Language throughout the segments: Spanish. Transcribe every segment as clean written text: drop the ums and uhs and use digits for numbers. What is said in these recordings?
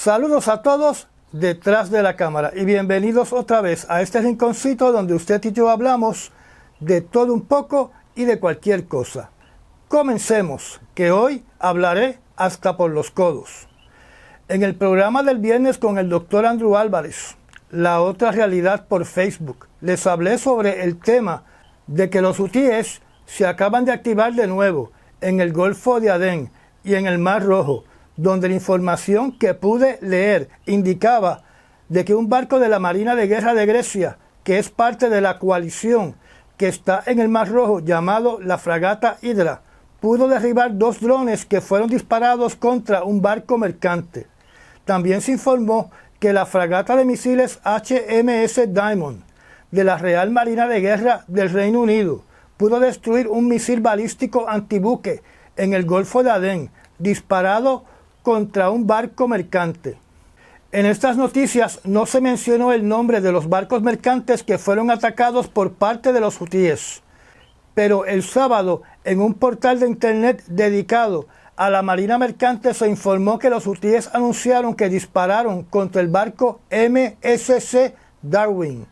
Saludos a todos detrás de la cámara y bienvenidos otra vez a este rinconcito donde usted y yo hablamos de todo un poco y de cualquier cosa. Comencemos, que hoy hablaré hasta por los codos. En el programa del viernes con el Dr. Andrew Álvarez, La Otra Realidad por Facebook, les hablé sobre el tema de que los hutíes se acaban de activar de nuevo en el Golfo de Adén y en el Mar Rojo, donde la información que pude leer indicaba de que un barco de la Marina de Guerra de Grecia, que es parte de la coalición que está en el Mar Rojo llamado la fragata Hydra, pudo derribar 2 drones que fueron disparados contra un barco mercante. También se informó que la fragata de misiles HMS Diamond de la Real Marina de Guerra del Reino Unido pudo destruir un misil balístico antibuque en el Golfo de Adén, disparado contra un barco mercante. En estas noticias no se mencionó el nombre de los barcos mercantes que fueron atacados por parte de los hutíes, pero el sábado en un portal de internet dedicado a la Marina Mercante se informó que los hutíes anunciaron que dispararon contra el barco MSC Darwin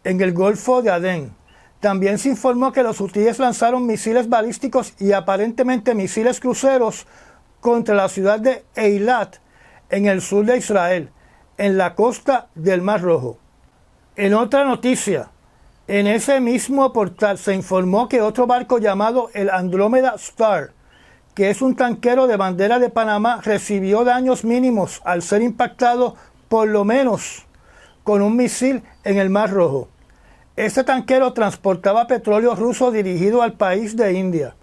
en el Golfo de Adén. También se informó que los hutíes lanzaron misiles balísticos y aparentemente misiles cruceros contra la ciudad de Eilat, en el sur de Israel, en la costa del Mar Rojo. En otra noticia, en ese mismo portal se informó que otro barco llamado el Andromeda Star, que es un tanquero de bandera de Panamá, recibió daños mínimos al ser impactado por lo menos con un misil en el Mar Rojo. Este tanquero transportaba petróleo ruso dirigido al país de India.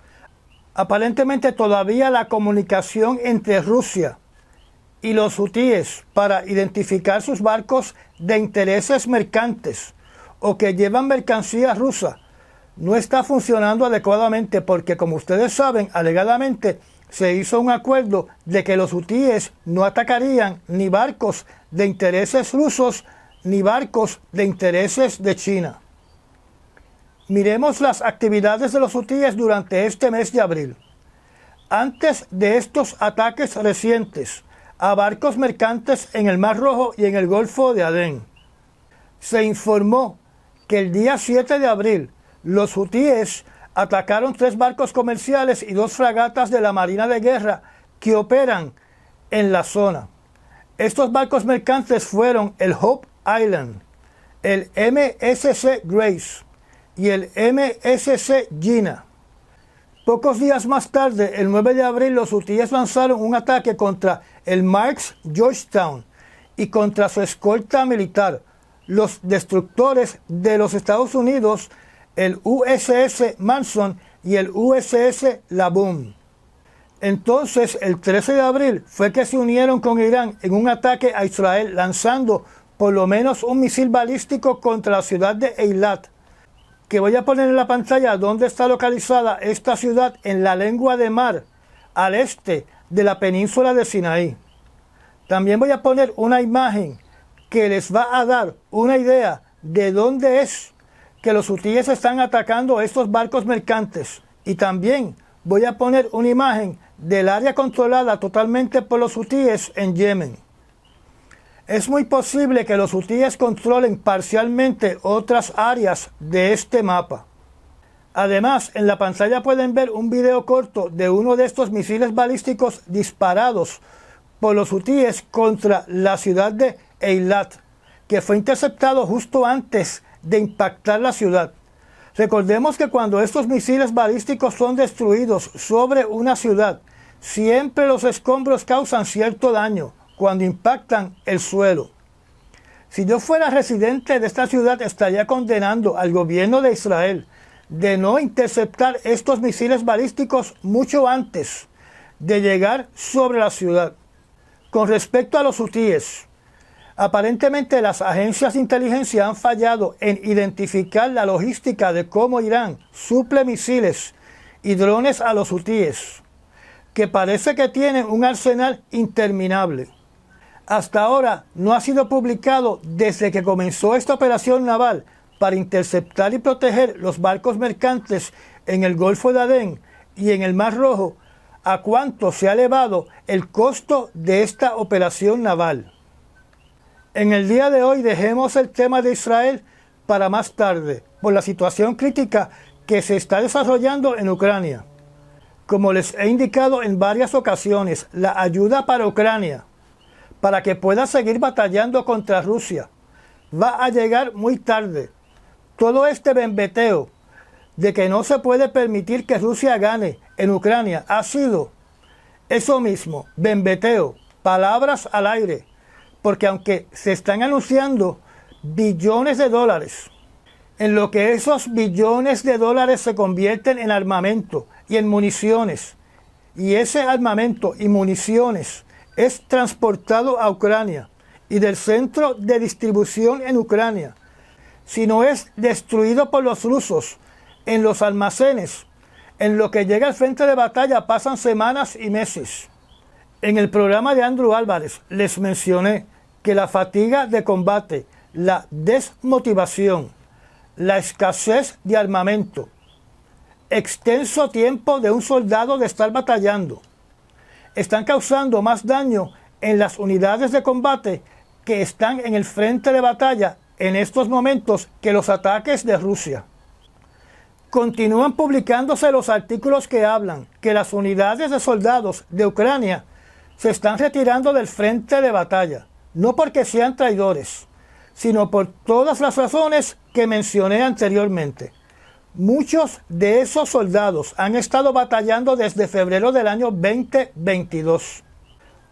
Aparentemente todavía la comunicación entre Rusia y los hutíes para identificar sus barcos de intereses mercantes o que llevan mercancía rusa no está funcionando adecuadamente porque, como ustedes saben, alegadamente se hizo un acuerdo de que los hutíes no atacarían ni barcos de intereses rusos ni barcos de intereses de China. Miremos las actividades de los hutíes durante este mes de abril. Antes de estos ataques recientes a barcos mercantes en el Mar Rojo y en el Golfo de Adén, se informó que el día 7 de abril los hutíes atacaron 3 barcos comerciales y 2 fragatas de la Marina de Guerra que operan en la zona. Estos barcos mercantes fueron el Hope Island, el MSC Grace y el MSC Gina. Pocos días más tarde, el 9 de abril, los hutíes lanzaron un ataque contra el Marks Georgetown y contra su escolta militar, los destructores de los Estados Unidos, el USS Manson y el USS Laboon. Entonces, el 13 de abril fue que se unieron con Irán en un ataque a Israel, lanzando por lo menos un misil balístico contra la ciudad de Eilat, que voy a poner en la pantalla donde está localizada esta ciudad en la lengua de mar, al este de la península de Sinaí. También voy a poner una imagen que les va a dar una idea de dónde es que los hutíes están atacando estos barcos mercantes. Y también voy a poner una imagen del área controlada totalmente por los hutíes en Yemen. Es muy posible que los hutíes controlen parcialmente otras áreas de este mapa. Además, en la pantalla pueden ver un video corto de uno de estos misiles balísticos disparados por los hutíes contra la ciudad de Eilat, que fue interceptado justo antes de impactar la ciudad. Recordemos que cuando estos misiles balísticos son destruidos sobre una ciudad, siempre los escombros causan cierto daño cuando impactan el suelo. Si yo fuera residente de esta ciudad, estaría condenando al gobierno de Israel de no interceptar estos misiles balísticos mucho antes de llegar sobre la ciudad. Con respecto a los hutíes, aparentemente las agencias de inteligencia han fallado en identificar la logística de cómo Irán suple misiles y drones a los hutíes, que parece que tienen un arsenal interminable. Hasta ahora no ha sido publicado desde que comenzó esta operación naval para interceptar y proteger los barcos mercantes en el Golfo de Adén y en el Mar Rojo. a cuánto se ha elevado el costo de esta operación naval. En el día de hoy dejemos el tema de Israel para más tarde, por la situación crítica que se está desarrollando en Ucrania. Como les he indicado en varias ocasiones, la ayuda para Ucrania, para que pueda seguir batallando contra Rusia, va a llegar muy tarde. Todo este bembeteo de que no se puede permitir que Rusia gane en Ucrania ha sido eso mismo, bembeteo, palabras al aire, porque aunque se están anunciando billones de dólares, en lo que esos billones de dólares se convierten en armamento y en municiones, y ese armamento y municiones es transportado a Ucrania y del centro de distribución en Ucrania, si no es destruido por los rusos en los almacenes, en lo que llega al frente de batalla pasan semanas y meses. En el programa de Andrew Álvarez les mencioné que la fatiga de combate, la desmotivación, la escasez de armamento, extenso tiempo de un soldado de estar batallando, están causando más daño en las unidades de combate que están en el frente de batalla en estos momentos que los ataques de Rusia. Continúan publicándose los artículos que hablan que las unidades de soldados de Ucrania se están retirando del frente de batalla, no porque sean traidores, sino por todas las razones que mencioné anteriormente. Muchos de esos soldados han estado batallando desde febrero del año 2022.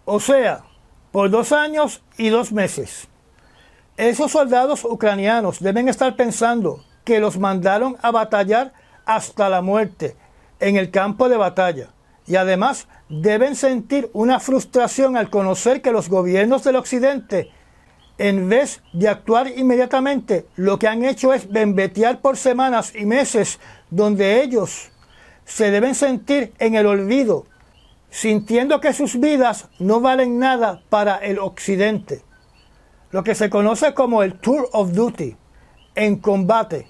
O sea, por 2 años y 2 meses. Esos soldados ucranianos deben estar pensando que los mandaron a batallar hasta la muerte en el campo de batalla. Y además deben sentir una frustración al conocer que los gobiernos del occidente, en vez de actuar inmediatamente, lo que han hecho es bembetear por semanas y meses, donde ellos se deben sentir en el olvido, sintiendo que sus vidas no valen nada para el occidente. Lo que se conoce como el Tour of Duty en combate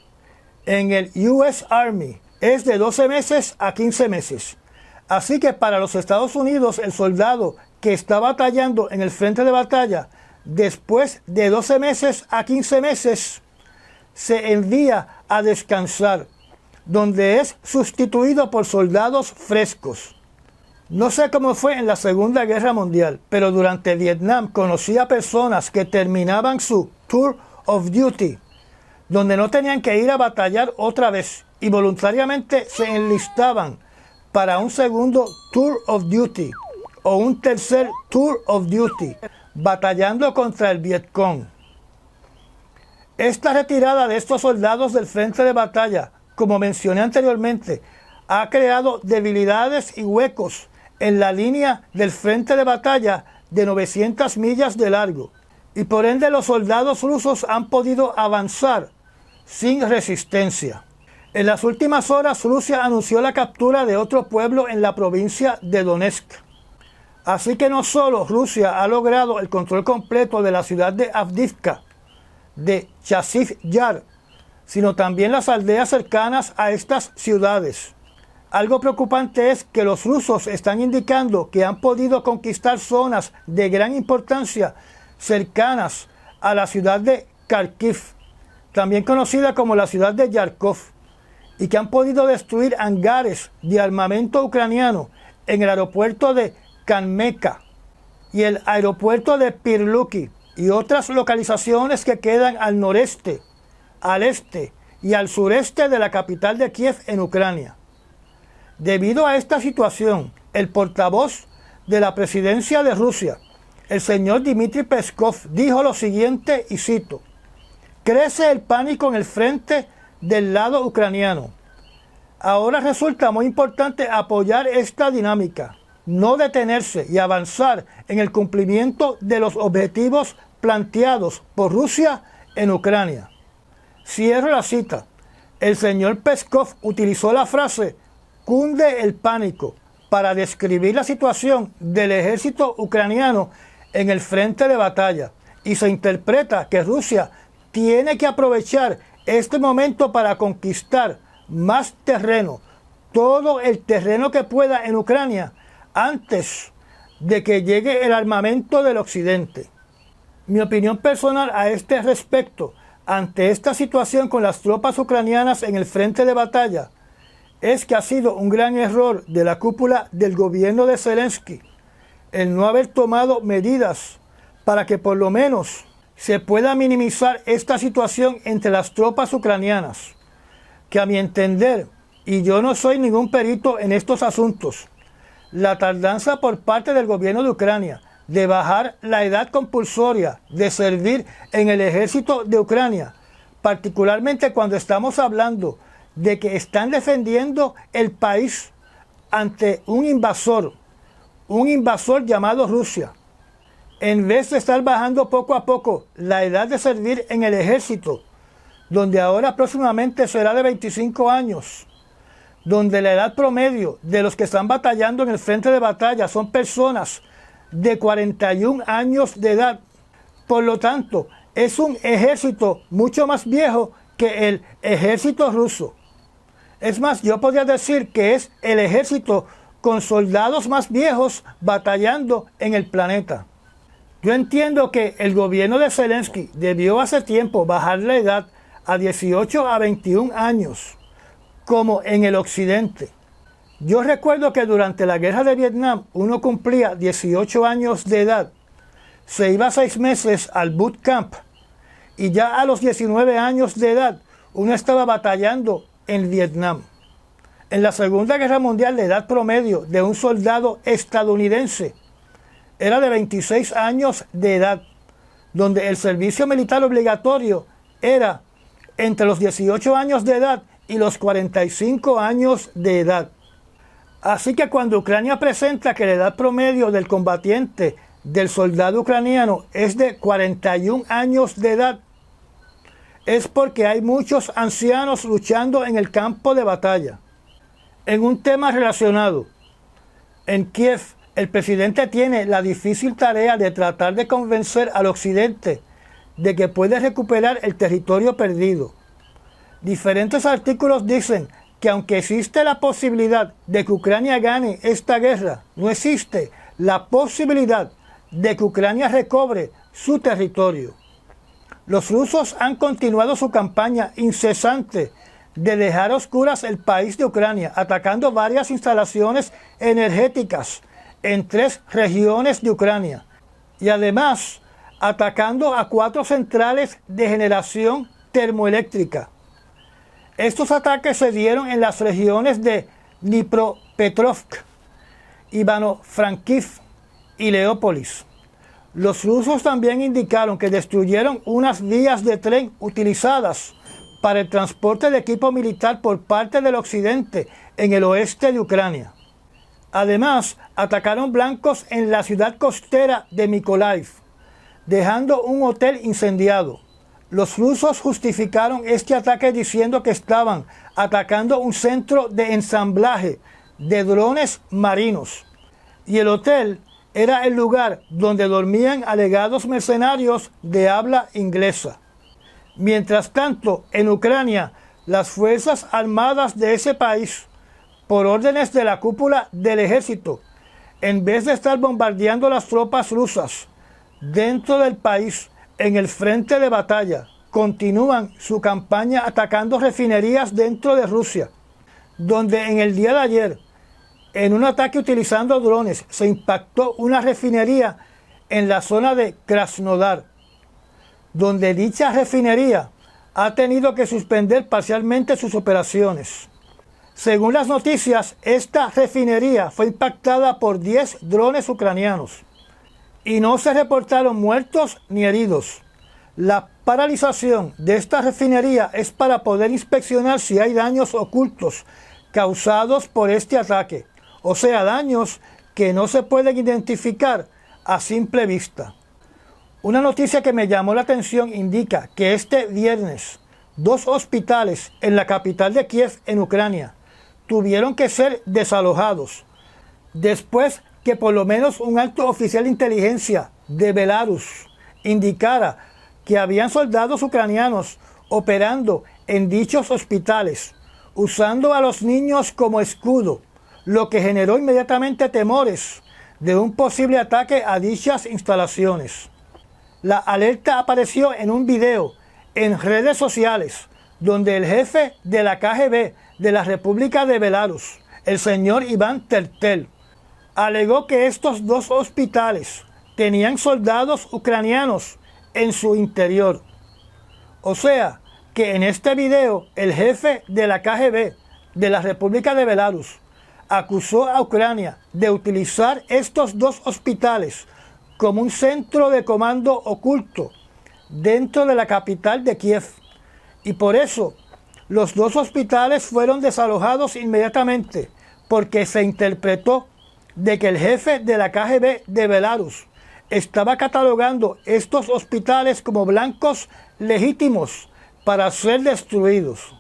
en el US Army es de 12 meses a 15 meses. Así que para los Estados Unidos, el soldado que está batallando en el frente de batalla, después de 12 meses a 15 meses, se envía a descansar, donde es sustituido por soldados frescos. No sé cómo fue en la Segunda Guerra Mundial, pero durante Vietnam conocí a personas que terminaban su Tour of Duty, donde no tenían que ir a batallar otra vez, y voluntariamente se enlistaban para un segundo Tour of Duty o un tercer Tour of Duty, batallando contra el Vietcong. Esta retirada de estos soldados del frente de batalla, como mencioné anteriormente, ha creado debilidades y huecos en la línea del frente de batalla de 900 millas de largo, y por ende los soldados rusos han podido avanzar sin resistencia. En las últimas horas, Rusia anunció la captura de otro pueblo en la provincia de Donetsk. Así que no solo Rusia ha logrado el control completo de la ciudad de Avdiivka, de Chasiv Yar, sino también las aldeas cercanas a estas ciudades. Algo preocupante es que los rusos están indicando que han podido conquistar zonas de gran importancia cercanas a la ciudad de Kharkiv, también conocida como la ciudad de Yarkov, y que han podido destruir hangares de armamento ucraniano en el aeropuerto de Kanmeka y el aeropuerto de Pirluki y otras localizaciones que quedan al noreste, al este y al sureste de la capital de Kiev en Ucrania. Debido a esta situación, el portavoz de la presidencia de Rusia, el señor Dmitry Peskov, dijo lo siguiente, y cito: "Crece el pánico en el frente del lado ucraniano. Ahora resulta muy importante apoyar esta dinámica, no detenerse y avanzar en el cumplimiento de los objetivos planteados por Rusia en Ucrania". Cierro la cita. El señor Peskov utilizó la frase "cunde el pánico" para describir la situación del ejército ucraniano en el frente de batalla, y se interpreta que Rusia tiene que aprovechar este momento para conquistar más terreno, todo el terreno que pueda en Ucrania, antes de que llegue el armamento del Occidente. Mi opinión personal a este respecto, ante esta situación con las tropas ucranianas en el frente de batalla, es que ha sido un gran error de la cúpula del gobierno de Zelensky el no haber tomado medidas para que por lo menos se pueda minimizar esta situación entre las tropas ucranianas, que a mi entender, y yo no soy ningún perito en estos asuntos, la tardanza por parte del gobierno de Ucrania de bajar la edad compulsoria de servir en el ejército de Ucrania, particularmente cuando estamos hablando de que están defendiendo el país ante un invasor llamado Rusia. En vez de estar bajando poco a poco la edad de servir en el ejército, donde ahora próximamente será de 25 años, donde la edad promedio de los que están batallando en el frente de batalla son personas de 41 años de edad. Por lo tanto, es un ejército mucho más viejo que el ejército ruso. Es más, yo podría decir que es el ejército con soldados más viejos batallando en el planeta. Yo entiendo que el gobierno de Zelensky debió hace tiempo bajar la edad a 18 a 21 años, como en el occidente. Yo recuerdo que durante la guerra de Vietnam uno cumplía 18 años de edad, se iba 6 meses al boot camp y ya a los 19 años de edad uno estaba batallando en Vietnam. En la Segunda Guerra Mundial la edad promedio de un soldado estadounidense era de 26 años de edad, donde el servicio militar obligatorio era entre los 18 años de edad y los 45 años de edad. Así que cuando Ucrania presenta que la edad promedio del combatiente, del soldado ucraniano, es de 41 años de edad, es porque hay muchos ancianos luchando en el campo de batalla. En un tema relacionado, en Kiev, el presidente tiene la difícil tarea de tratar de convencer al occidente de que puede recuperar el territorio perdido. Diferentes artículos dicen que aunque existe la posibilidad de que Ucrania gane esta guerra, no existe la posibilidad de que Ucrania recobre su territorio. Los rusos han continuado su campaña incesante de dejar a oscuras el país de Ucrania, atacando varias instalaciones energéticas en 3 regiones de Ucrania y además atacando a 4 centrales de generación termoeléctrica. Estos ataques se dieron en las regiones de Dnipropetrovsk, Ivano-Frankivsk y Leópolis. Los rusos también indicaron que destruyeron unas vías de tren utilizadas para el transporte de equipo militar por parte del occidente en el oeste de Ucrania. Además, atacaron blancos en la ciudad costera de Mykolaiv, dejando un hotel incendiado. Los rusos justificaron este ataque diciendo que estaban atacando un centro de ensamblaje de drones marinos y el hotel era el lugar donde dormían alegados mercenarios de habla inglesa. Mientras tanto, en Ucrania, las fuerzas armadas de ese país, por órdenes de la cúpula del ejército, en vez de estar bombardeando las tropas rusas dentro del país, en el frente de batalla, continúan su campaña atacando refinerías dentro de Rusia, donde en el día de ayer, en un ataque utilizando drones, se impactó una refinería en la zona de Krasnodar, donde dicha refinería ha tenido que suspender parcialmente sus operaciones. Según las noticias, esta refinería fue impactada por 10 drones ucranianos y no se reportaron muertos ni heridos. La paralización de esta refinería es para poder inspeccionar si hay daños ocultos causados por este ataque, o sea, daños que no se pueden identificar a simple vista. Una noticia que me llamó la atención indica que este viernes 2 hospitales en la capital de Kiev, en Ucrania, tuvieron que ser desalojados después que por lo menos un alto oficial de inteligencia de Belarus indicara que habían soldados ucranianos operando en dichos hospitales, usando a los niños como escudo, lo que generó inmediatamente temores de un posible ataque a dichas instalaciones. La alerta apareció en un video en redes sociales donde el jefe de la KGB de la República de Belarus, el señor Iván Tertel, alegó que estos dos hospitales tenían soldados ucranianos en su interior. O sea, que en este video el jefe de la KGB de la República de Belarus acusó a Ucrania de utilizar estos dos hospitales como un centro de comando oculto dentro de la capital de Kiev. Y por eso los dos hospitales fueron desalojados inmediatamente, porque se interpretó de que el jefe de la KGB de Belarus estaba catalogando estos hospitales como blancos legítimos para ser destruidos.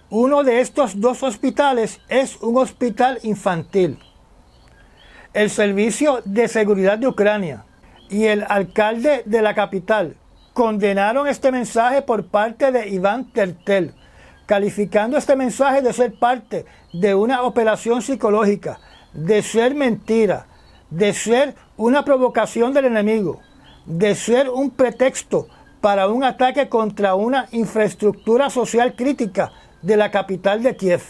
Uno de estos dos hospitales es un hospital infantil. El Servicio de Seguridad de Ucrania y el alcalde de la capital condenaron este mensaje por parte de Iván Tertel, calificando este mensaje de ser parte de una operación psicológica, de ser mentira, de ser una provocación del enemigo, de ser un pretexto para un ataque contra una infraestructura social crítica de la capital de Kiev.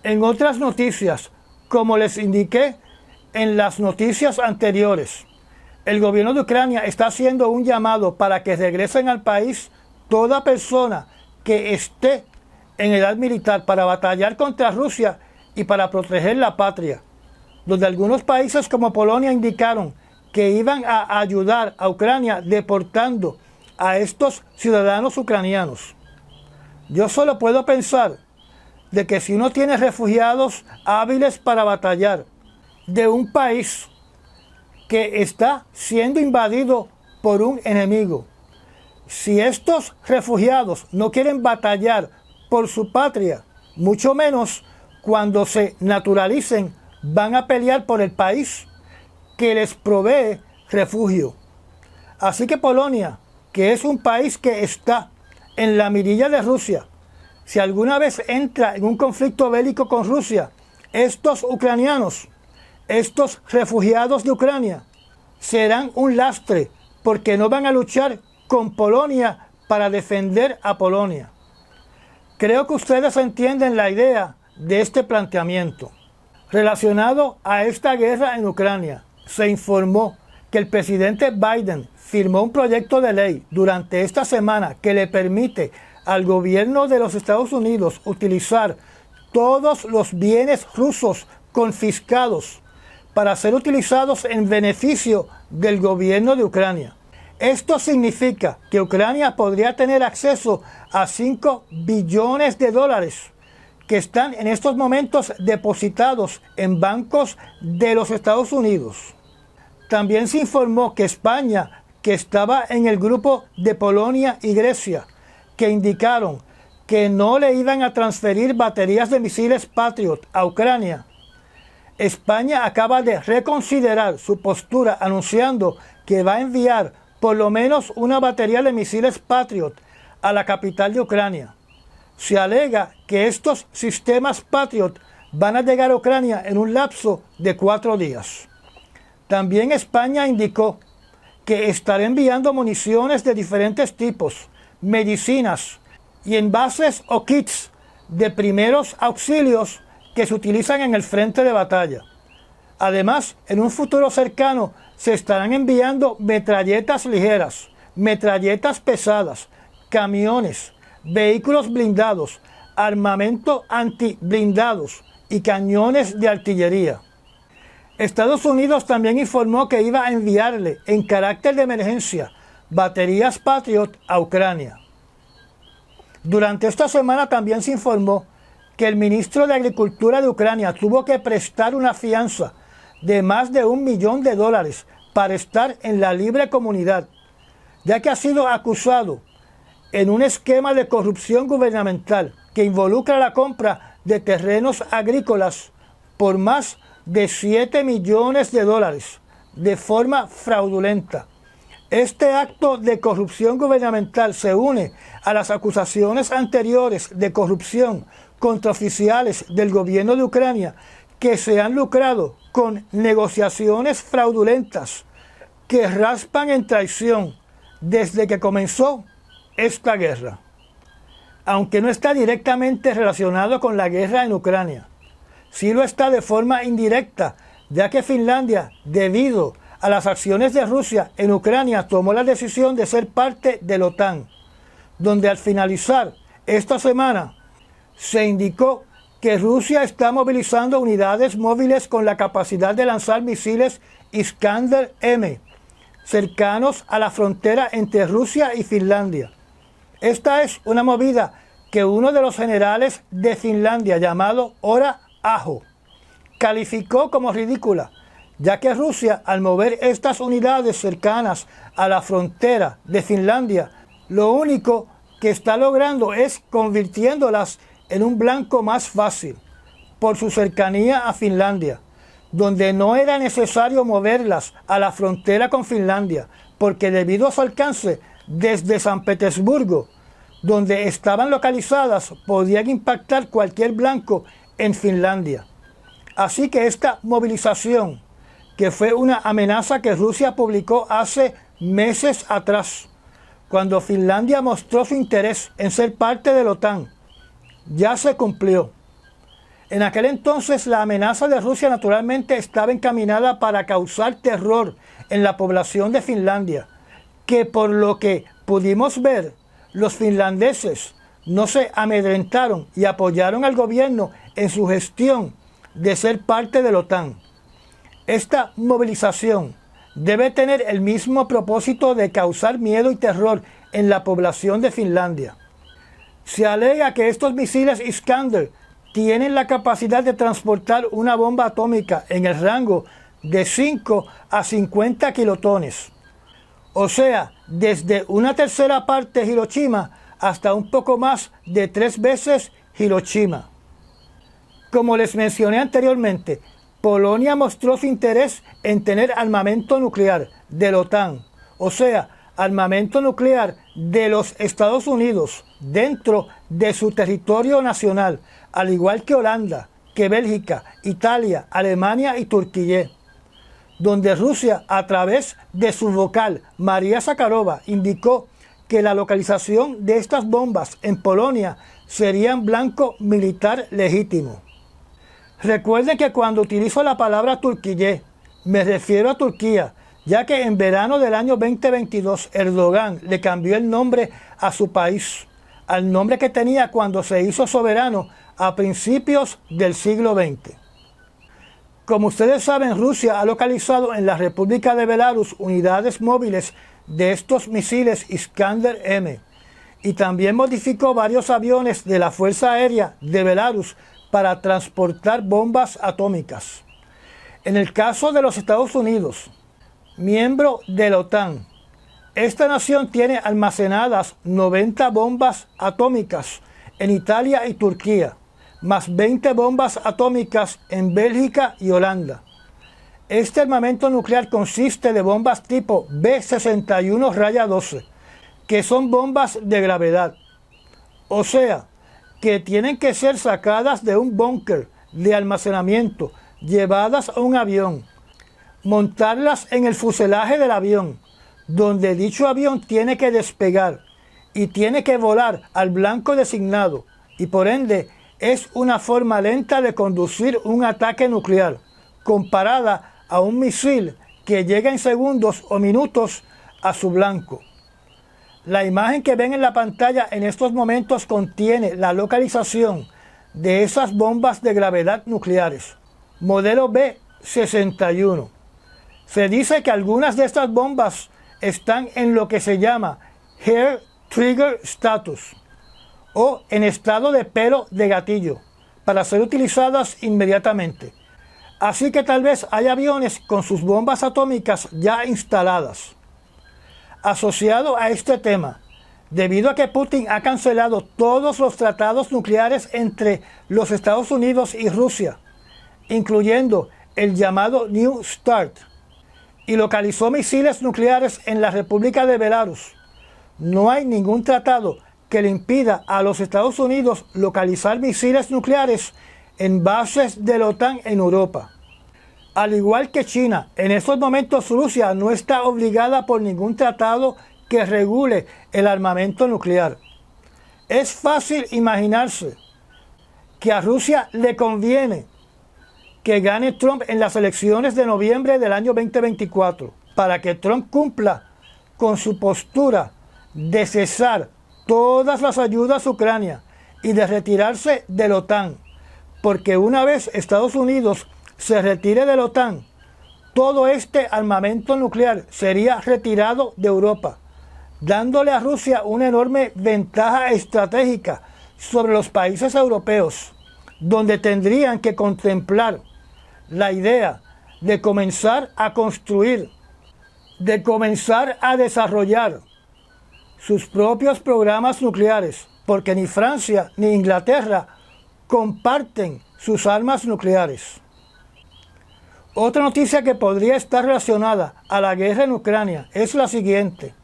En otras noticias, como les indiqué en las noticias anteriores, el gobierno de Ucrania está haciendo un llamado para que regresen al país toda persona que esté en edad militar para batallar contra Rusia y para proteger la patria, donde algunos países como Polonia indicaron que iban a ayudar a Ucrania deportando a estos ciudadanos ucranianos. Yo solo puedo pensar de que si uno tiene refugiados hábiles para batallar de un país que está siendo invadido por un enemigo, si estos refugiados no quieren batallar por su patria, mucho menos cuando se naturalicen, van a pelear por el país que les provee refugio. Así que Polonia, que es un país que está en la mirilla de Rusia, si alguna vez entra en un conflicto bélico con Rusia, estos ucranianos, estos refugiados de Ucrania, serán un lastre porque no van a luchar con Polonia para defender a Polonia. Creo que ustedes entienden la idea de este planteamiento. Relacionado a esta guerra en Ucrania, se informó que el presidente Biden firmó un proyecto de ley durante esta semana que le permite al gobierno de los Estados Unidos utilizar todos los bienes rusos confiscados para ser utilizados en beneficio del gobierno de Ucrania. Esto significa que Ucrania podría tener acceso a 5 billones de dólares que están en estos momentos depositados en bancos de los Estados Unidos. También se informó que España, que estaba en el grupo de Polonia y Grecia, que indicaron que no le iban a transferir baterías de misiles Patriot a Ucrania, España acaba de reconsiderar su postura anunciando que va a enviar por lo menos una batería de misiles Patriot a la capital de Ucrania. Se alega que estos sistemas Patriot van a llegar a Ucrania en un lapso de 4 días. También España indicó que estará enviando municiones de diferentes tipos, medicinas y envases o kits de primeros auxilios que se utilizan en el frente de batalla. Además, en un futuro cercano se estarán enviando metralletas ligeras, metralletas pesadas, camiones, vehículos blindados, armamento antiblindados y cañones de artillería. Estados Unidos también informó que iba a enviarle en carácter de emergencia baterías Patriot a Ucrania. Durante esta semana también se informó que el ministro de Agricultura de Ucrania tuvo que prestar una fianza de más de $1 millón para estar en la libre comunidad, ya que ha sido acusado en un esquema de corrupción gubernamental que involucra la compra de terrenos agrícolas por más de $7 millones de forma fraudulenta. Este acto de corrupción gubernamental se une a las acusaciones anteriores de corrupción contra oficiales del gobierno de Ucrania que se han lucrado con negociaciones fraudulentas que raspan en traición desde que comenzó esta guerra. Aunque no está directamente relacionado con la guerra en Ucrania, sí lo está de forma indirecta, ya que Finlandia, debido a las acciones de Rusia en Ucrania, tomó la decisión de ser parte de la OTAN, donde al finalizar esta semana se indicó que Rusia está movilizando unidades móviles con la capacidad de lanzar misiles Iskander-M cercanos a la frontera entre Rusia y Finlandia. Esta es una movida que uno de los generales de Finlandia, llamado Ora Aho, calificó como ridícula, ya que Rusia, al mover estas unidades cercanas a la frontera de Finlandia, lo único que está logrando es convirtiéndolas en un blanco más fácil, por su cercanía a Finlandia, donde no era necesario moverlas a la frontera con Finlandia, porque debido a su alcance desde San Petersburgo, donde estaban localizadas, podían impactar cualquier blanco en Finlandia. Así que esta movilización, que fue una amenaza que Rusia publicó hace meses atrás, cuando Finlandia mostró su interés en ser parte de la OTAN, ya se cumplió. En aquel entonces la amenaza de Rusia naturalmente estaba encaminada para causar terror en la población de Finlandia, que por lo que pudimos ver, los finlandeses no se amedrentaron y apoyaron al gobierno en su gestión de ser parte de la OTAN. Esta movilización debe tener el mismo propósito de causar miedo y terror en la población de Finlandia. Se alega que estos misiles Iskander tienen la capacidad de transportar una bomba atómica en el rango de 5 a 50 kilotones. O sea, desde una tercera parte de Hiroshima hasta un poco más de 3 veces Hiroshima. Como les mencioné anteriormente, Polonia mostró su interés en tener armamento nuclear de la OTAN, o sea, armamento nuclear de los Estados Unidos dentro de su territorio nacional, al igual que Holanda, que Bélgica, Italia, Alemania y Turquía, donde Rusia, a través de su vocal María Zakharova, indicó que la localización de estas bombas en Polonia sería blanco militar legítimo. Recuerden que cuando utilizo la palabra Turquía, me refiero a Turquía, ya que en verano del año 2022 Erdogan le cambió el nombre a su país, al nombre que tenía cuando se hizo soberano a principios del siglo XX. Como ustedes saben, Rusia ha localizado en la República de Belarus unidades móviles de estos misiles Iskander-M y también modificó varios aviones de la Fuerza Aérea de Belarus para transportar bombas atómicas. En el caso de los Estados Unidos, miembro de la OTAN, esta nación tiene almacenadas 90 bombas atómicas en Italia y Turquía, más 20 bombas atómicas en Bélgica y Holanda. Este armamento nuclear consiste de bombas tipo B-61-12, que son bombas de gravedad. O sea, que tienen que ser sacadas de un búnker de almacenamiento, llevadas a un avión, montarlas en el fuselaje del avión, donde dicho avión tiene que despegar y tiene que volar al blanco designado, y por ende es una forma lenta de conducir un ataque nuclear, comparada a un misil que llega en segundos o minutos a su blanco. La imagen que ven en la pantalla en estos momentos contiene la localización de esas bombas de gravedad nucleares, modelo B-61. Se dice que algunas de estas bombas están en lo que se llama Hair Trigger Status, o en estado de pelo de gatillo, para ser utilizadas inmediatamente. Así que tal vez hay aviones con sus bombas atómicas ya instaladas. Asociado a este tema, debido a que Putin ha cancelado todos los tratados nucleares entre los Estados Unidos y Rusia, incluyendo el llamado New START, y localizó misiles nucleares en la República de Belarus, no hay ningún tratado que le impida a los Estados Unidos localizar misiles nucleares en bases de la OTAN en Europa. Al igual que China, en estos momentos Rusia no está obligada por ningún tratado que regule el armamento nuclear. Es fácil imaginarse que a Rusia le conviene que gane Trump en las elecciones de noviembre del año 2024, para que Trump cumpla con su postura de cesar todas las ayudas a Ucrania y de retirarse de la OTAN, porque una vez Estados Unidos se retire de la OTAN, todo este armamento nuclear sería retirado de Europa, dándole a Rusia una enorme ventaja estratégica sobre los países europeos, donde tendrían que contemplar la idea de comenzar a construir, de comenzar a desarrollar sus propios programas nucleares, porque ni Francia ni Inglaterra comparten sus armas nucleares. Otra noticia que podría estar relacionada a la guerra en Ucrania es la siguiente.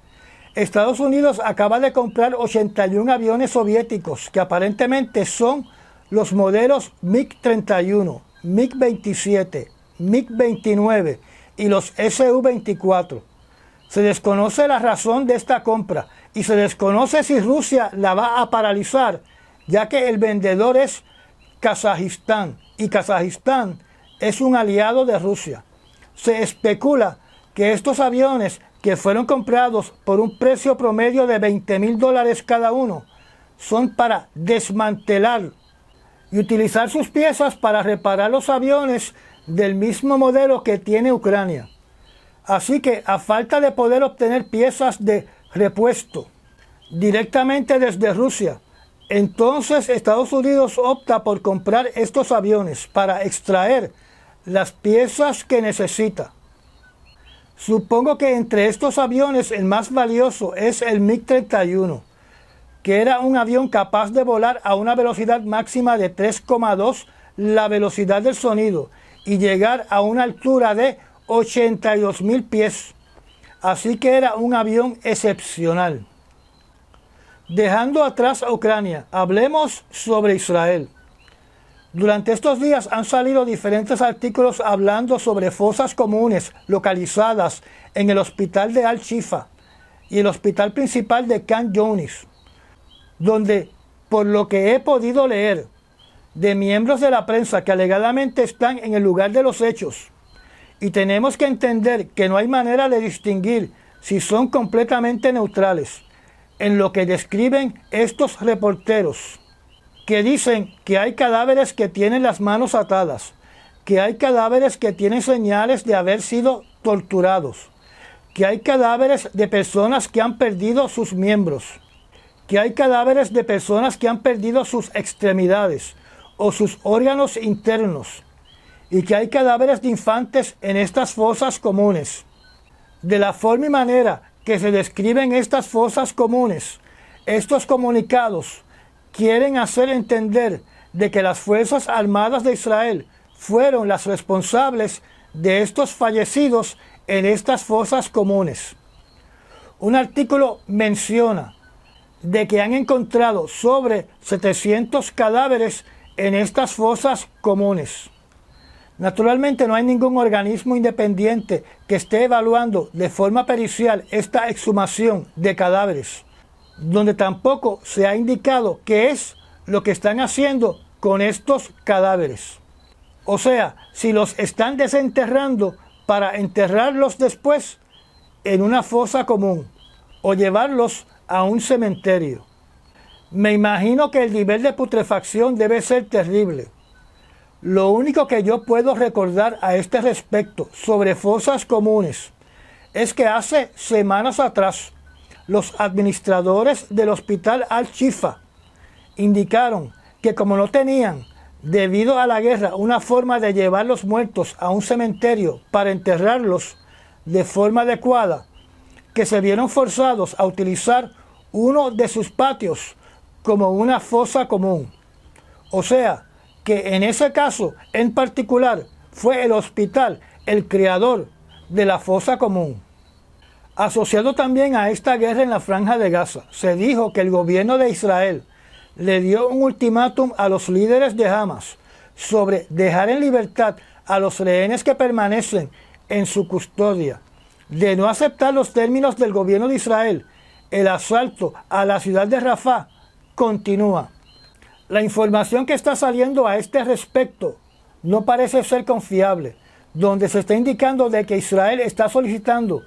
Estados Unidos acaba de comprar 81 aviones soviéticos que aparentemente son los modelos MiG-31, MiG-27, MiG-29 y los Su-24. Se desconoce la razón de esta compra y se desconoce si Rusia la va a paralizar, ya que el vendedor es Kazajistán y Kazajistán es un aliado de Rusia. Se especula que estos aviones, que fueron comprados por un precio promedio de $20,000 cada uno, son para desmantelar y utilizar sus piezas para reparar los aviones del mismo modelo que tiene Ucrania. Así que, a falta de poder obtener piezas de repuesto directamente desde Rusia, entonces Estados Unidos opta por comprar estos aviones para extraer las piezas que necesita. Supongo que entre estos aviones el más valioso es el MiG-31, que era un avión capaz de volar a una velocidad máxima de 3,2 la velocidad del sonido y llegar a una altura de 82,000 pies. Así que era un avión excepcional. Dejando atrás a Ucrania, hablemos sobre Israel. Durante estos días han salido diferentes artículos hablando sobre fosas comunes localizadas en el hospital de Al-Shifa y el hospital principal de Khan Younis, donde, por lo que he podido leer de miembros de la prensa que alegadamente están en el lugar de los hechos, y tenemos que entender que no hay manera de distinguir si son completamente neutrales en lo que describen estos reporteros, que dicen que hay cadáveres que tienen las manos atadas, que hay cadáveres que tienen señales de haber sido torturados, que hay cadáveres de personas que han perdido sus miembros, que hay cadáveres de personas que han perdido sus extremidades o sus órganos internos, y que hay cadáveres de infantes en estas fosas comunes. De la forma y manera que se describen estas fosas comunes, estos comunicados quieren hacer entender de que las Fuerzas Armadas de Israel fueron las responsables de estos fallecidos en estas fosas comunes. Un artículo menciona de que han encontrado sobre 700 cadáveres en estas fosas comunes. Naturalmente no hay ningún organismo independiente que esté evaluando de forma pericial esta exhumación de cadáveres, donde tampoco se ha indicado qué es lo que están haciendo con estos cadáveres. O sea, si los están desenterrando para enterrarlos después en una fosa común o llevarlos a un cementerio. Me imagino que el nivel de putrefacción debe ser terrible. Lo único que yo puedo recordar a este respecto sobre fosas comunes es que hace semanas atrás los administradores del hospital Al-Shifa indicaron que como no tenían, debido a la guerra, una forma de llevar los muertos a un cementerio para enterrarlos de forma adecuada, que se vieron forzados a utilizar uno de sus patios como una fosa común. O sea, que en ese caso en particular fue el hospital el creador de la fosa común. Asociado también a esta guerra en la Franja de Gaza, se dijo que el gobierno de Israel le dio un ultimátum a los líderes de Hamas sobre dejar en libertad a los rehenes que permanecen en su custodia. De no aceptar los términos del gobierno de Israel, el asalto a la ciudad de Rafah continúa. La información que está saliendo a este respecto no parece ser confiable, donde se está indicando de que Israel está solicitando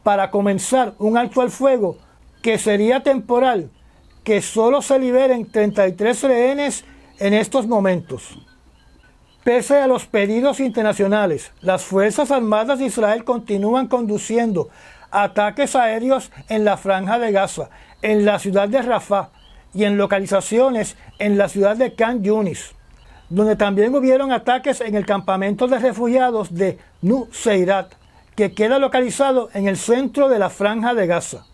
para comenzar un alto al fuego que sería temporal, que solo se liberen 33 rehenes en estos momentos. Pese a los pedidos internacionales, las Fuerzas Armadas de Israel continúan conduciendo ataques aéreos en la Franja de Gaza, en la ciudad de Rafah y en localizaciones en la ciudad de Khan Yunis, donde también hubieron ataques en el campamento de refugiados de Nuseirat, que queda localizado en el centro de la Franja de Gaza.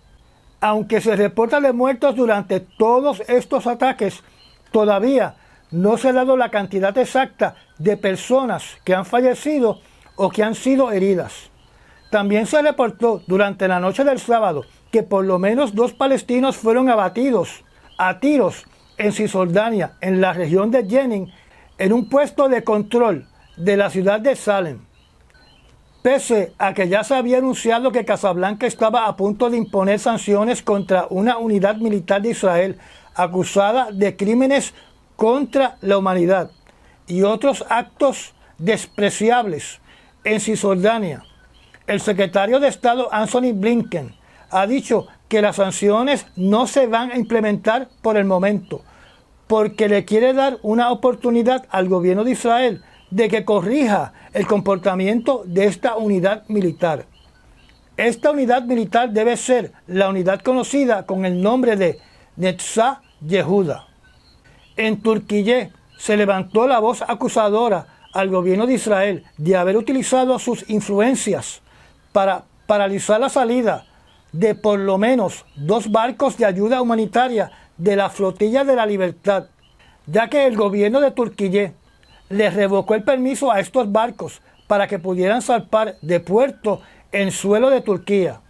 Aunque se reporta de muertos durante todos estos ataques, todavía no se ha dado la cantidad exacta de personas que han fallecido o que han sido heridas. También se reportó durante la noche del sábado que por lo menos 2 palestinos fueron abatidos a tiros en Cisjordania, en la región de Jenin, en un puesto de control de la ciudad de Salem. Pese a que ya se había anunciado que Casablanca estaba a punto de imponer sanciones contra una unidad militar de Israel acusada de crímenes contra la humanidad y otros actos despreciables en Cisjordania, el secretario de Estado Anthony Blinken ha dicho que las sanciones no se van a implementar por el momento, porque le quiere dar una oportunidad al gobierno de Israel de que corrija el comportamiento de esta unidad militar. Esta unidad militar debe ser la unidad conocida con el nombre de Netzah Yehuda. En Turquía se levantó la voz acusadora al gobierno de Israel de haber utilizado sus influencias para paralizar la salida de por lo menos 2 barcos de ayuda humanitaria de la Flotilla de la Libertad, ya que el gobierno de Turquía le revocó el permiso a estos barcos para que pudieran zarpar de puerto en suelo de Turquía.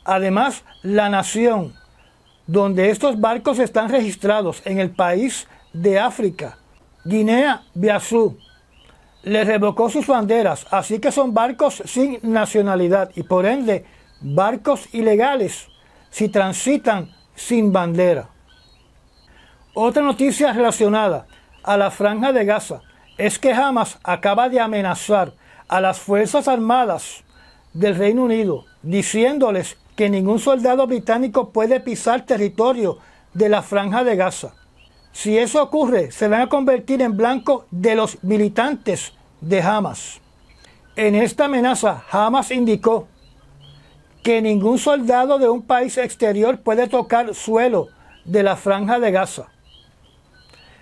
Además, la nación donde estos barcos están registrados en el país de África, Guinea-Bisáu, le revocó sus banderas, así que son barcos sin nacionalidad y por ende barcos ilegales si transitan sin bandera. Otra noticia relacionada a la Franja de Gaza es que Hamas acaba de amenazar a las Fuerzas Armadas del Reino Unido, diciéndoles que ningún soldado británico puede pisar territorio de la Franja de Gaza. Si eso ocurre, se van a convertir en blanco de los militantes de Hamas. En esta amenaza, Hamas indicó que ningún soldado de un país exterior puede tocar suelo de la Franja de Gaza.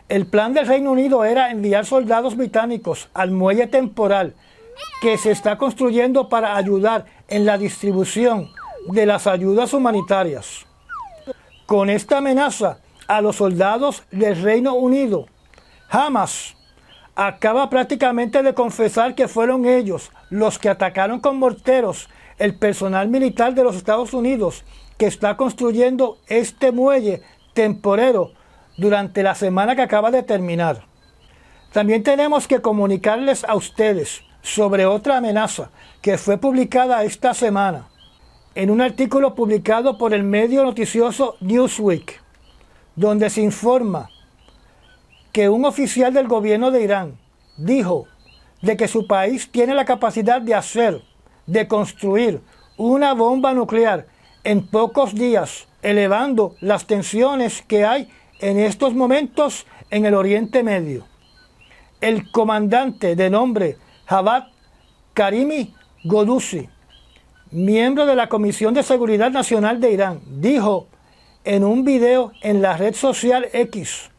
El plan del Reino Unido era enviar soldados británicos al muelle temporal que se está construyendo para ayudar en la distribución de las ayudas humanitarias. Con esta amenaza a los soldados del Reino Unido, Hamas acaba prácticamente de confesar que fueron ellos los que atacaron con morteros el personal militar de los Estados Unidos que está construyendo este muelle temporero durante la semana que acaba de terminar. También tenemos que comunicarles a ustedes sobre otra amenaza que fue publicada esta semana en un artículo publicado por el medio noticioso Newsweek, donde se informa que un oficial del gobierno de Irán dijo de que su país tiene la capacidad de construir una bomba nuclear en pocos días, elevando las tensiones que hay en estos momentos en el Oriente Medio. El comandante de nombre Javad Karimi Godusi, miembro de la Comisión de Seguridad Nacional de Irán, dijo en un video en la red social X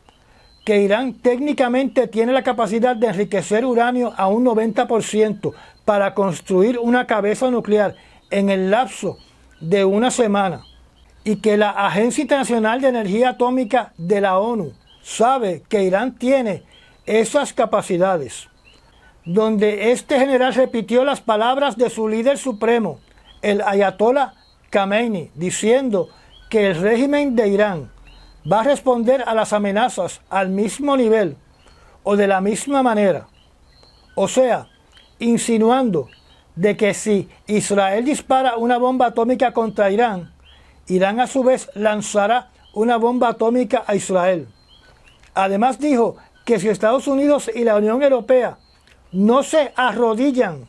que Irán técnicamente tiene la capacidad de enriquecer uranio a un 90% para construir una cabeza nuclear en el lapso de una semana, y que la Agencia Internacional de Energía Atómica de la ONU sabe que Irán tiene esas capacidades, donde este general repitió las palabras de su líder supremo, el ayatolá Khamenei, diciendo que el régimen de Irán va a responder a las amenazas al mismo nivel o de la misma manera. O sea, insinuando de que si Israel dispara una bomba atómica contra Irán, Irán a su vez lanzará una bomba atómica a Israel. Además dijo que si Estados Unidos y la Unión Europea no se arrodillan,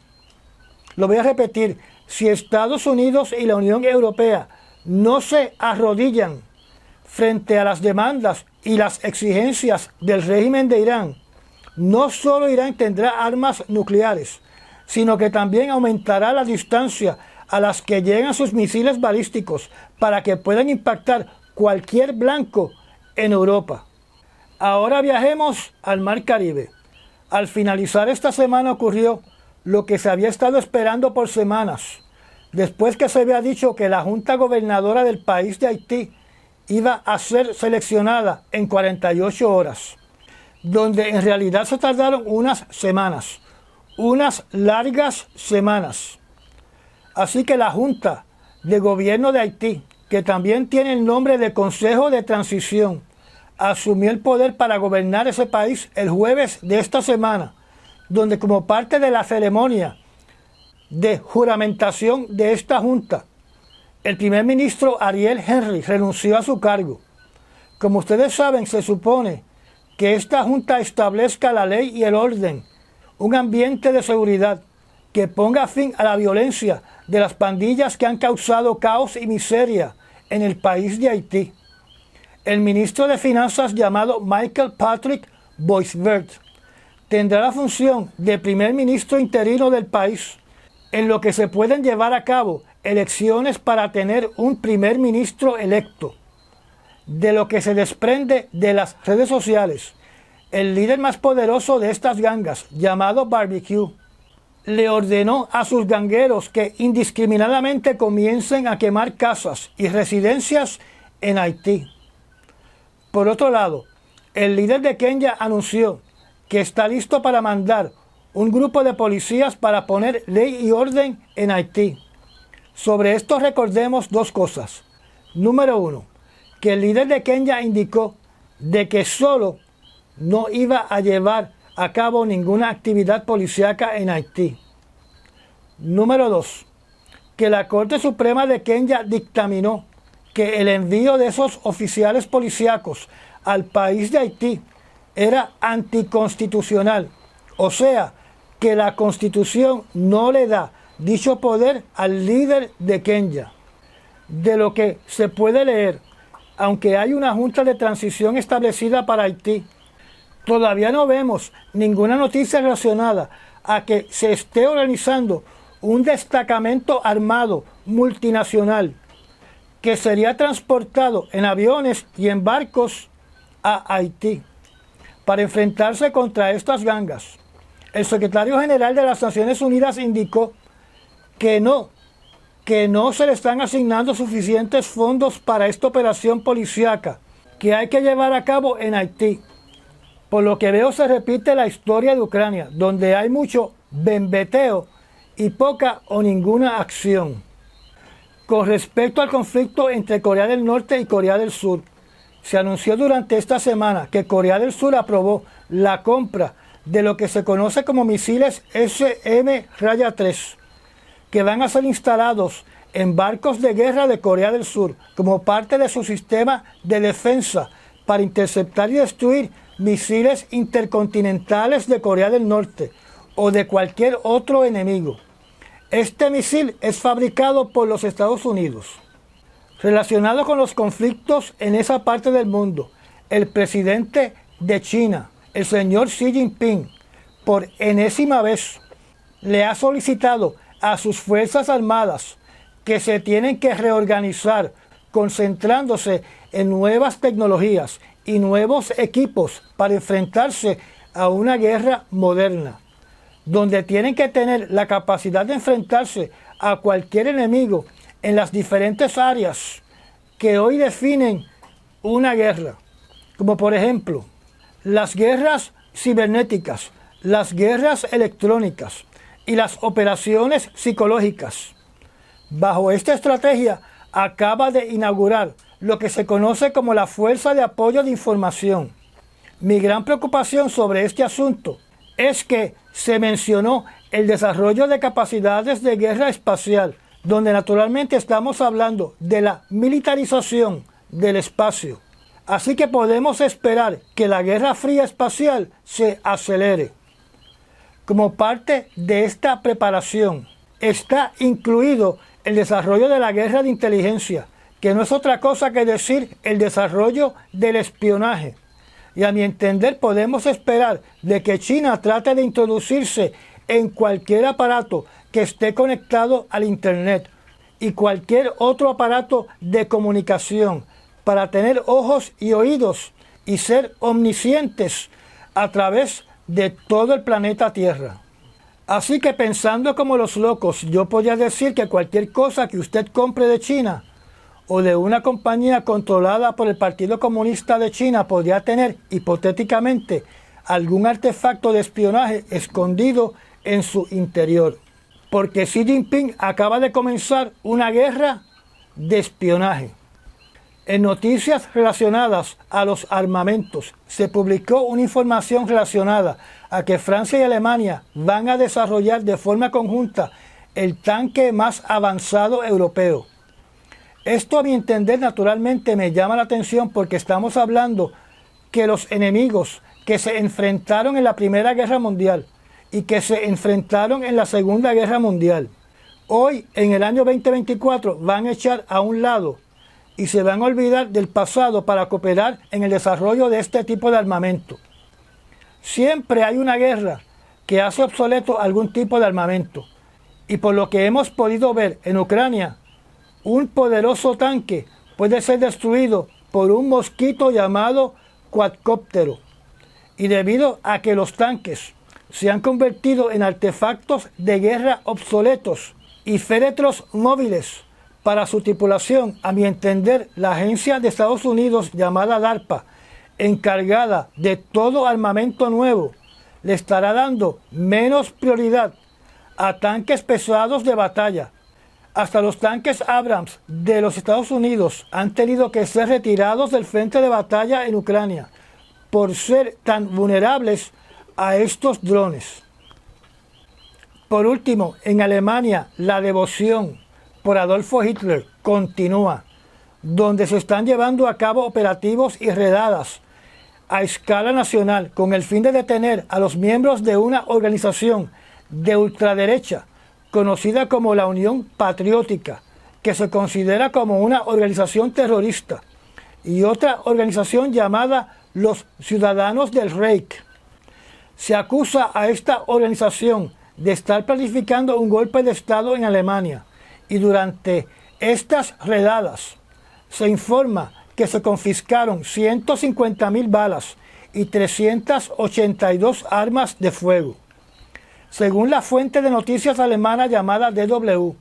lo voy a repetir, si Estados Unidos y la Unión Europea no se arrodillan frente a las demandas y las exigencias del régimen de Irán, no solo Irán tendrá armas nucleares, sino que también aumentará la distancia a las que llegan sus misiles balísticos para que puedan impactar cualquier blanco en Europa. Ahora viajemos al Mar Caribe. Al finalizar esta semana ocurrió lo que se había estado esperando por semanas, después que se había dicho que la Junta Gobernadora del país de Haití iba a ser seleccionada en 48 horas, donde en realidad se tardaron unas semanas, unas largas semanas. Así que la Junta de Gobierno de Haití, que también tiene el nombre de Consejo de Transición, asumió el poder para gobernar ese país el jueves de esta semana, donde como parte de la ceremonia de juramentación de esta junta, el primer ministro Ariel Henry renunció a su cargo. Como ustedes saben, se supone que esta junta establezca la ley y el orden, un ambiente de seguridad que ponga fin a la violencia de las pandillas que han causado caos y miseria en el país de Haití. El ministro de Finanzas llamado Michael Patrick Boisvert tendrá la función de primer ministro interino del país, en lo que se pueden llevar a cabo elecciones para tener un primer ministro electo. De lo que se desprende de las redes sociales, el líder más poderoso de estas gangas, llamado Barbecue, le ordenó a sus gangueros que indiscriminadamente comiencen a quemar casas y residencias en Haití. Por otro lado, el líder de Kenia anunció que está listo para mandar un grupo de policías para poner ley y orden en Haití. Sobre esto recordemos dos cosas. Número uno, que el líder de Kenia indicó de que solo no iba a llevar a cabo ninguna actividad policíaca en Haití. Número dos, que la Corte Suprema de Kenia dictaminó que el envío de esos oficiales policíacos al país de Haití era anticonstitucional, o sea, que la Constitución no le da dicho poder al líder de Kenia. De lo que se puede leer, aunque hay una junta de transición establecida para Haití, todavía no vemos ninguna noticia relacionada a que se esté organizando un destacamento armado multinacional que sería transportado en aviones y en barcos a Haití para enfrentarse contra estas gangas. El secretario general de las Naciones Unidas indicó que no se le están asignando suficientes fondos para esta operación policíaca que hay que llevar a cabo en Haití. Por lo que veo se repite la historia de Ucrania, donde hay mucho bembeteo y poca o ninguna acción. Con respecto al conflicto entre Corea del Norte y Corea del Sur, se anunció durante esta semana que Corea del Sur aprobó la compra de lo que se conoce como misiles SM-3, que van a ser instalados en barcos de guerra de Corea del Sur como parte de su sistema de defensa para interceptar y destruir misiles intercontinentales de Corea del Norte o de cualquier otro enemigo. Este misil es fabricado por los Estados Unidos. Relacionado con los conflictos en esa parte del mundo, el presidente de China, el señor Xi Jinping, por enésima vez, le ha solicitado a sus Fuerzas Armadas que se tienen que reorganizar, concentrándose en nuevas tecnologías y nuevos equipos para enfrentarse a una guerra moderna, donde tienen que tener la capacidad de enfrentarse a cualquier enemigo en las diferentes áreas que hoy definen una guerra, como por ejemplo las guerras cibernéticas, las guerras electrónicas y las operaciones psicológicas. Bajo esta estrategia acaba de inaugurar lo que se conoce como la Fuerza de Apoyo de Información. Mi gran preocupación sobre este asunto es que se mencionó el desarrollo de capacidades de guerra espacial, donde naturalmente estamos hablando de la militarización del espacio. Así que podemos esperar que la Guerra Fría espacial se acelere. Como parte de esta preparación está incluido el desarrollo de la guerra de inteligencia, que no es otra cosa que decir el desarrollo del espionaje. Y a mi entender podemos esperar de que China trate de introducirse en cualquier aparato que esté conectado al Internet y cualquier otro aparato de comunicación para tener ojos y oídos y ser omniscientes a través de todo el planeta Tierra. Así que pensando como los locos, yo podría decir que cualquier cosa que usted compre de China o de una compañía controlada por el Partido Comunista de China podría tener hipotéticamente algún artefacto de espionaje escondido en su interior. Porque Xi Jinping acaba de comenzar una guerra de espionaje. En noticias relacionadas a los armamentos, se publicó una información relacionada a que Francia y Alemania van a desarrollar de forma conjunta el tanque más avanzado europeo. Esto, a mi entender, naturalmente me llama la atención porque estamos hablando que los enemigos que se enfrentaron en la Primera Guerra Mundial y que se enfrentaron en la Segunda Guerra Mundial, hoy, en el año 2024, van a echar a un lado y se van a olvidar del pasado para cooperar en el desarrollo de este tipo de armamento. Siempre hay una guerra que hace obsoleto algún tipo de armamento. Y por lo que hemos podido ver en Ucrania, un poderoso tanque puede ser destruido por un mosquito llamado cuadcóptero. Y debido a que los tanques se han convertido en artefactos de guerra obsoletos y féretros móviles para su tripulación, a mi entender, la agencia de Estados Unidos llamada DARPA, encargada de todo armamento nuevo, le estará dando menos prioridad a tanques pesados de batalla. Hasta los tanques Abrams de los Estados Unidos han tenido que ser retirados del frente de batalla en Ucrania por ser tan vulnerables a estos drones. Por último, en Alemania, la devoción por Adolfo Hitler continúa, donde se están llevando a cabo operativos y redadas a escala nacional con el fin de detener a los miembros de una organización de ultraderecha conocida como la Unión Patriótica, que se considera como una organización terrorista, y otra organización llamada los Ciudadanos del Reich. Se acusa a esta organización de estar planificando un golpe de Estado en Alemania, y durante estas redadas se informa que se confiscaron 150.000 balas y 382 armas de fuego. Según la fuente de noticias alemana llamada DW,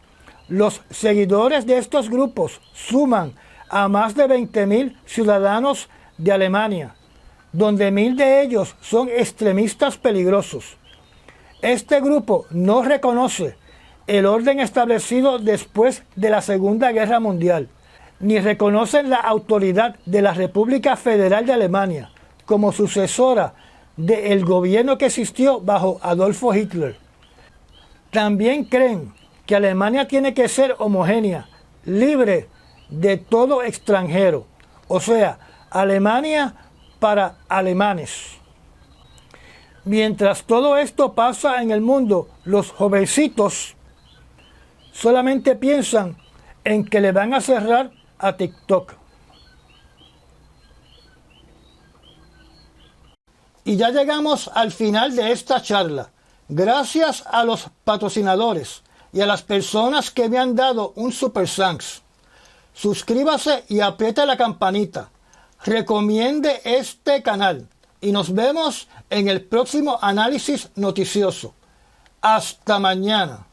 los seguidores de estos grupos suman a más de 20.000 ciudadanos de Alemania, donde 1.000 de ellos son extremistas peligrosos. Este grupo no reconoce el orden establecido después de la Segunda Guerra Mundial, ni reconoce la autoridad de la República Federal de Alemania como sucesora del gobierno que existió bajo Adolfo Hitler. También creen que Alemania tiene que ser homogénea, libre de todo extranjero, o sea, Alemania para alemanes. Mientras todo esto pasa en el mundo, los jovencitos solamente piensan en que le van a cerrar a TikTok. Y ya llegamos al final de esta charla. Gracias a los patrocinadores y a las personas que me han dado un Super Thanks. Suscríbase y apriete la campanita. Recomiende este canal. Y nos vemos en el próximo análisis noticioso. Hasta mañana.